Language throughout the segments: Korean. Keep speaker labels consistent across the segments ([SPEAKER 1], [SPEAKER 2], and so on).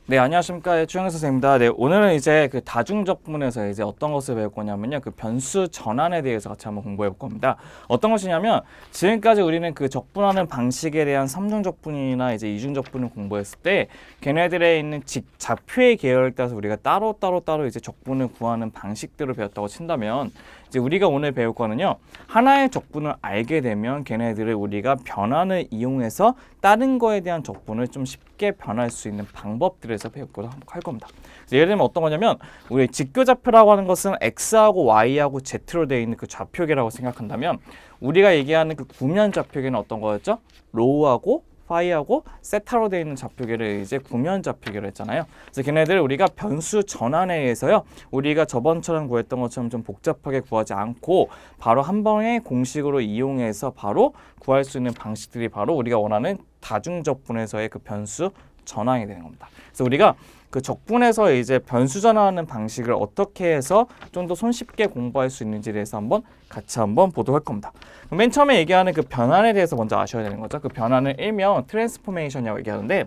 [SPEAKER 1] 네, 안녕하십니까. 추영현 선생님입니다. 네, 오늘은 이제 그 다중적분에서 이제 어떤 것을 배울 거냐면요. 그 변수 전환에 대해서 같이 한번 공부해 볼 겁니다. 어떤 것이냐면 지금까지 우리는 그 적분하는 방식에 대한 삼중적분이나 이제 이중적분을 공부했을 때 걔네들에 있는 좌표의 계열에 따라서 우리가 따로 이제 적분을 구하는 방식들을 배웠다고 친다면 이제 우리가 오늘 배울 거는요. 하나의 적분을 알게 되면 걔네들을 우리가 변환을 이용해서 다른 거에 대한 적분을 좀 쉽게 변할 수 있는 방법들에서 배우도록 할 겁니다. 예를 들면 어떤 거냐면 우리 직교좌표라고 하는 것은 x하고 y하고 z로 되어 있는 그 좌표계라고 생각한다면 우리가 얘기하는 그 구면 좌표계는 어떤 거였죠? 로우하고 파이하고 세타로 되어 있는 좌표계를 이제 구면 좌표계로 했잖아요. 그래서 걔네들 우리가 변수 전환에 의해서요. 우리가 저번처럼 구했던 것처럼 좀 복잡하게 구하지 않고 바로 한 번의 공식으로 이용해서 바로 구할 수 있는 방식들이 바로 우리가 원하는 다중적분에서의 그 변수 전환이 되는 겁니다. 그래서 우리가 그 적분에서 이제 변수 전환하는 방식을 어떻게 해서 좀 더 손쉽게 공부할 수 있는지에 대해서 같이 한번 보도록 할 겁니다. 맨 처음에 얘기하는 그 변환에 대해서 먼저 아셔야 되는 거죠. 그 변환을 일명 트랜스포메이션이라고 얘기하는데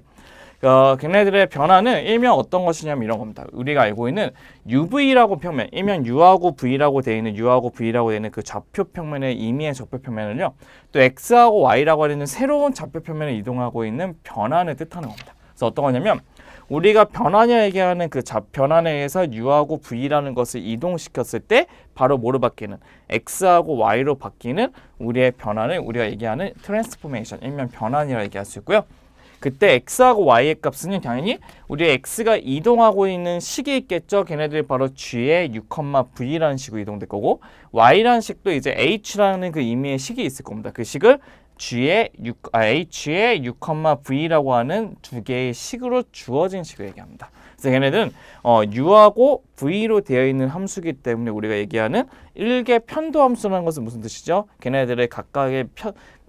[SPEAKER 1] 걔네들의 변화는 일명 어떤 것이냐면 이런 겁니다. 우리가 알고 있는 UV라고 평면, 일명 U하고 V라고 되어 있는 U하고 V라고 되어 있는 그 좌표 평면의 임의의 좌표 평면을요. 또 X하고 Y라고 하는 새로운 좌표 평면을 이동하고 있는 변환을 뜻하는 겁니다. 그래서 어떤 거냐면 우리가 변환을 얘기하는 그 변환에 의해서 U하고 V라는 것을 이동시켰을 때 바로 뭐로 바뀌는 X하고 Y로 바뀌는 우리의 변환을 우리가 얘기하는 트랜스포메이션, 일명 변환이라고 얘기할 수 있고요. 그때 x하고 y의 값은 당연히 우리 x가 이동하고 있는 식이 있겠죠. 걔네들이 바로 g의 u, v라는 식으로 이동될 거고 y라는 식도 이제 h라는 그 의미의 식이 있을 겁니다. 그 식을 h의 u, v라고 하는 두 개의 식으로 주어진 식을 얘기합니다. 그래서 걔네들은 u하고 v로 되어 있는 함수이기 때문에 우리가 얘기하는 일개 편도 함수라는 것은 무슨 뜻이죠? 걔네들의 각각의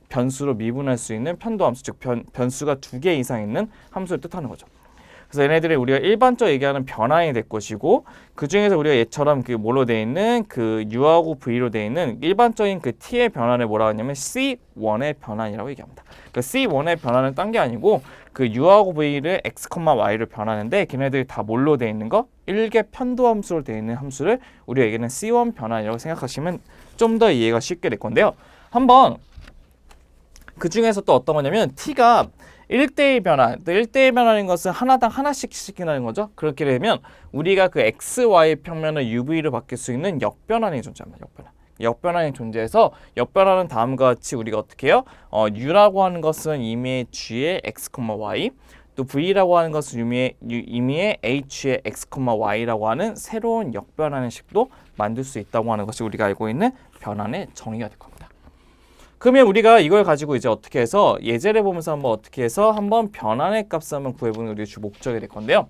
[SPEAKER 1] 변수로 미분할 수 있는 편도함수, 즉 변수가 2개 이상 있는 함수를 뜻하는 거죠. 그래서 얘네들이 우리가 일반적으로 얘기하는 변환이 될 것이고 그 중에서 우리가 얘처럼 그 뭐로 되어 있는 그 u하고 v로 되어 있는 일반적인 그 t의 변환을 뭐라고 하냐면 c1의 변환이라고 얘기합니다. 그 c1의 변환은 딴 게 아니고 그 u하고 v를 x, y로 변하는데 걔네들이 다 뭘로 되어 있는 거? 일개 편도함수로 되어 있는 함수를 우리가 얘기하는 c1 변환이라고 생각하시면 좀 더 이해가 쉽게 될 건데요. 한번 그 중에서 또 어떤 거냐면 t가 1대1 변환, 또 1대1 변환인 것은 하나당 하나씩 시킨다는 거죠. 그렇게 되면 우리가 그 x, y 평면을 uv로 바뀔 수 있는 역변환이 존재합니다. 역변환이 존재해서 역변환은 다음과 같이 우리가 어떻게 해요? u라고 하는 것은 임의의 g의 x, y 또 v라고 하는 것은 임의의 h의 x, y라고 하는 새로운 역변환의 식도 만들 수 있다고 하는 것이 우리가 알고 있는 변환의 정의가 될 겁니다. 그러면 우리가 이걸 가지고 이제 어떻게 해서 예제를 보면서 한번 변환의 값을 한번 구해보는 우리의 주 목적이 될 건데요.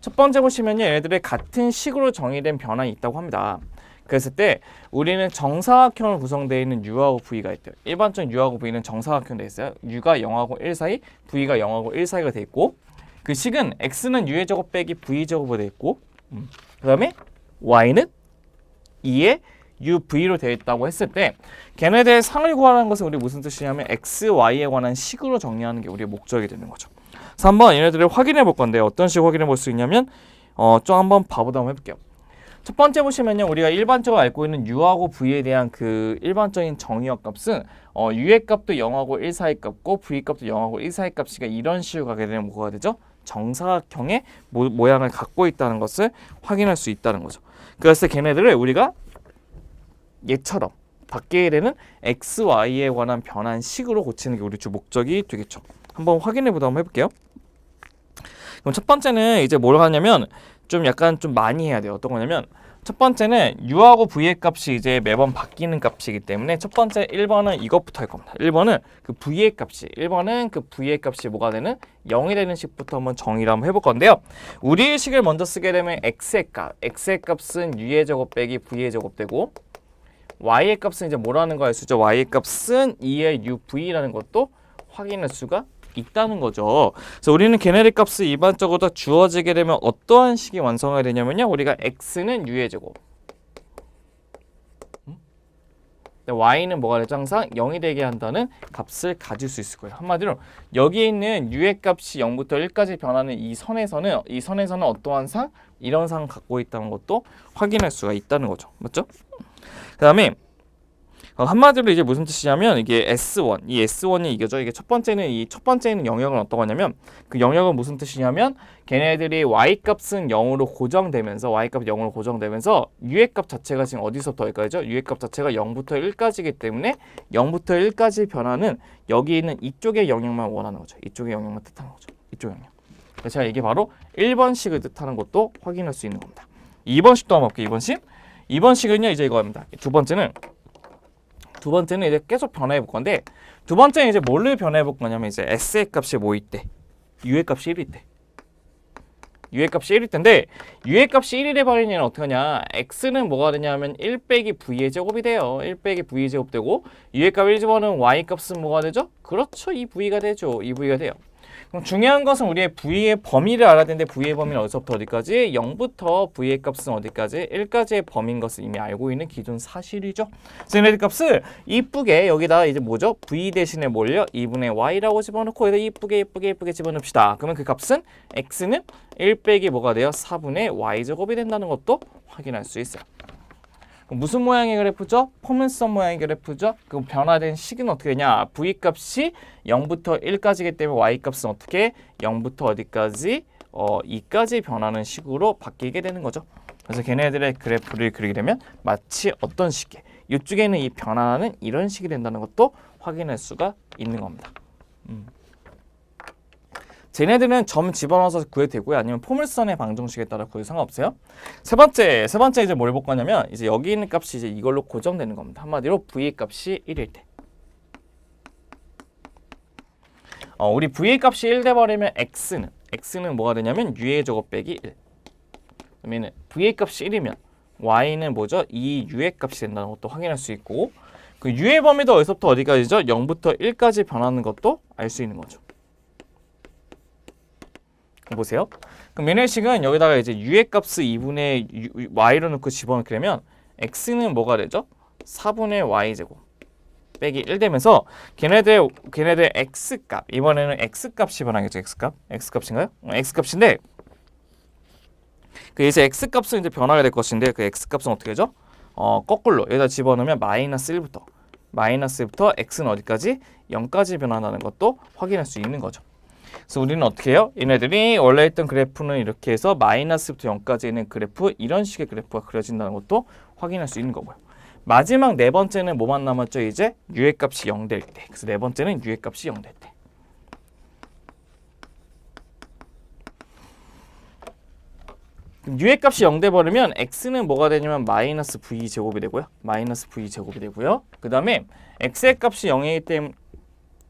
[SPEAKER 1] 첫 번째 보시면요. 얘네들의 같은 식으로 정의된 변환이 있다고 합니다. 그랬을 때 우리는 정사각형으로 구성되어 있는 u하고 v가 있대요. 일반적인 u하고 v는 정사각형 되어 있어요. u가 0하고 1 사이, v가 0하고 1 사이가 되어 있고 그 식은 x는 u의 제곱 빼기 v 제곱으로 되어 있고 그 다음에 y는 2의 UV로 되어 있다고 했을 때 걔네들의 상을 구하라는 것은 우리 무슨 뜻이냐면 X, Y에 관한 식으로 정리하는 게 우리의 목적이 되는 거죠. 그래서 한번 얘네들을 확인해 볼 건데 어떤 식으로 확인해 볼 수 있냐면 좀 한번 봐보다 한번 해볼게요. 첫 번째 보시면요. 우리가 일반적으로 알고 있는 U하고 V에 대한 그 일반적인 정의어 값은 U의 값도 0하고 1 사이 값고 V 값도 0하고 1 사이 값이니까 이런 식으로 가게 되면 뭐가 되죠? 정사각형의 모양을 갖고 있다는 것을 확인할 수 있다는 거죠. 그래서 걔네들을 우리가 얘처럼 바뀌게 되는 x, y에 관한 변환식으로 고치는 게 우리 주 목적이 되겠죠. 한번 확인해 보도록 한번 해볼게요. 그럼 첫 번째는 이제 뭘 하냐면 좀 약간 좀 많이 해야 돼요. 어떤 거냐면 첫 번째는 u하고 v의 값이 이제 매번 바뀌는 값이기 때문에 첫 번째 1번은 이것부터 할 겁니다. 1번은 그 v의 값이 뭐가 되는 0이 되는 식부터 한번 정의를 한번 해볼 건데요. 우리의 식을 먼저 쓰게 되면 x의 값은 u의 제곱 빼기 v의 제곱 되고 y의 값은 이제 뭐라는 거 알 수 있죠? y의 값은 2의 uv라는 것도 확인할 수가 있다는 거죠. 그래서 우리는 걔네들 값을 일반적으로 주어지게 되면 어떠한 식이 완성이 되냐면요. 우리가 x는 u의 제곱, y는 뭐가 되죠? 항상 0이 되게 한다는 값을 가질 수 있을 거예요. 한마디로 여기 있는 u의 값이 0부터 1까지 변하는 이 선에서는 어떠한 상? 이런 상을 갖고 있다는 것도 확인할 수가 있다는 거죠. 맞죠? 그 다음에 한마디로 이제 무슨 뜻이냐면 이게 S1, 이 S1이 이거죠. 이게 첫 번째는 영역은 어떤 거냐면 그 영역은 무슨 뜻이냐면 걔네들이 y 값은 0으로 고정되면서 u의 값 자체가 지금 어디서부터 어디까지죠? u의 값 자체가 0부터 1까지이기 때문에 0부터 1까지 변화는 여기 있는 이쪽의 영역만 원하는 거죠. 이쪽의 영역만 뜻하는 거죠. 이쪽 영역. 그래서 제가 이게 바로 1번식을 뜻하는 것도 확인할 수 있는 겁니다. 2번식도 한번 볼게요. 2번식은요 이제 이거입니다. 두 번째는 이제 계속 변화해 볼 건데 두 번째는 이제 뭘로 변화해 볼 거냐면 이제 s의 값이 뭐일 때 u의 값이 1일 때 u의 값이 1일 텐데 u의 값이 1이 돼버리면 어떻게 하냐 x는 뭐가 되냐면 1 빼기 v의 제곱이 돼요. 1 빼기 v의 제곱 되고 u의 값 1 집어넣으면 y 값은 뭐가 되죠? 그렇죠. 2v가 되죠. 2v가 돼요. 그럼 중요한 것은 우리의 v의 범위를 알아야 되는데 v의 범위는 어디서부터 어디까지? 0부터 v의 값은 어디까지? 1까지의 범위인 것을 이미 알고 있는 기존 사실이죠. 그래서 얘네들 값을 이쁘게 여기다 이제 뭐죠? v 대신에 뭘요? 2분의 y라고 집어넣고 여기다 이쁘게 집어넣읍시다. 그러면 그 값은 x는 1 빼기 뭐가 돼요? 4분의 y제곱이 된다는 것도 확인할 수 있어요. 무슨 모양의 그래프죠? 포물선 모양의 그래프죠? 그 변화된 식은 어떻게 되냐? v값이 0부터 1까지이기 때문에 y값은 어떻게? 0부터 어디까지? 2까지 변하는 식으로 바뀌게 되는 거죠. 그래서 걔네들의 그래프를 그리게 되면 마치 어떤 식의 이쪽에는 이 변화는 이런 식이 된다는 것도 확인할 수가 있는 겁니다. 쟤네들은 점 집어넣어서 구해도 되고요. 아니면 포물선의 방정식에 따라 구해도 상관없어요. 세 번째 이제 뭘 볼 거냐면 이제 여기 있는 값이 이제 이걸로 고정되는 겁니다. 한마디로 v 값이 1일 때. 우리 v 값이 1 돼버리면 x는 뭐가 되냐면 u의 제곱 빼기 1. 그러면 v 값이 1이면 y는 뭐죠? 2u의 값이 된다는 것도 확인할 수 있고 그 u의 범위도 어디서부터 어디까지죠? 0부터 1까지 변하는 것도 알 수 있는 거죠. 보세요. 그럼 얘네식은 여기다가 이제 u의 값을 2분의 y로 넣고 집어넣게 되면 x는 뭐가 되죠? 4분의 y제곱 빼기 1 되면서 걔네들 x값 이번에는 x값이 변하겠죠. x값인가요? x값인데 그 이제 x값은 이제 변하게 될 것인데 그 x값은 어떻게 되죠? 거꾸로 여기다 집어넣으면 마이너스 1부터 x는 어디까지? 0까지 변한다는 것도 확인할 수 있는 거죠. 그래서 우리는 어떻게 해요? 얘네들이 원래 있던 그래프는 이렇게 해서 마이너스부터 0까지 있는 그래프 이런 식의 그래프가 그려진다는 것도 확인할 수 있는 거고요. 마지막 네 번째는 뭐만 남았죠? 이제 u의 값이 0 될 때. 그래서 네 번째는 u의 값이 0 될 때. u의 값이 0 돼버리면 x는 뭐가 되냐면 마이너스 v 제곱이 되고요. 그 다음에 x의 값이 0이기 때문에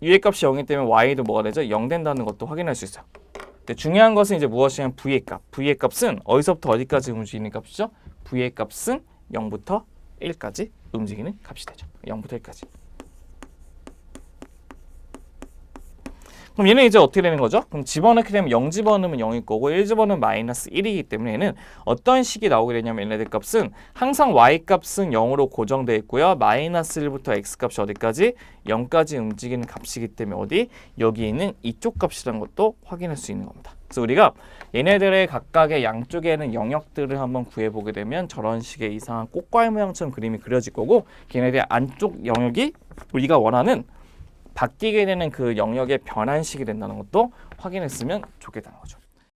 [SPEAKER 1] u의 값이 0이기 때문에 y도 뭐가 되죠? 0 된다는 것도 확인할 수 있어요. 근데 중요한 것은 이제 무엇이냐면 v의 값은 어디서부터 어디까지 움직이는 값이죠? v의 값은 0부터 1까지 움직이는 값이 되죠. 0부터 1까지. 그럼 얘는 이제 어떻게 되는 거죠? 그럼 집어넣게 되면 0 집어넣으면 0일 거고 1 집어넣으면 마이너스 1이기 때문에 얘는 어떤 식이 나오게 되냐면 얘네들 값은 항상 y값은 0으로 고정되어 있고요. 마이너스 1부터 x값이 어디까지? 0까지 움직이는 값이기 때문에 여기 있는 이쪽 값이라는 것도 확인할 수 있는 겁니다. 그래서 우리가 얘네들의 각각의 양쪽에 있는 영역들을 한번 구해보게 되면 저런 식의 이상한 꽃과의 모양처럼 그림이 그려질 거고 걔네들의 안쪽 영역이 우리가 원하는 바뀌게 되는 그 영역의 변환식이 된다는 것도 확인했으면 좋겠다는 거죠.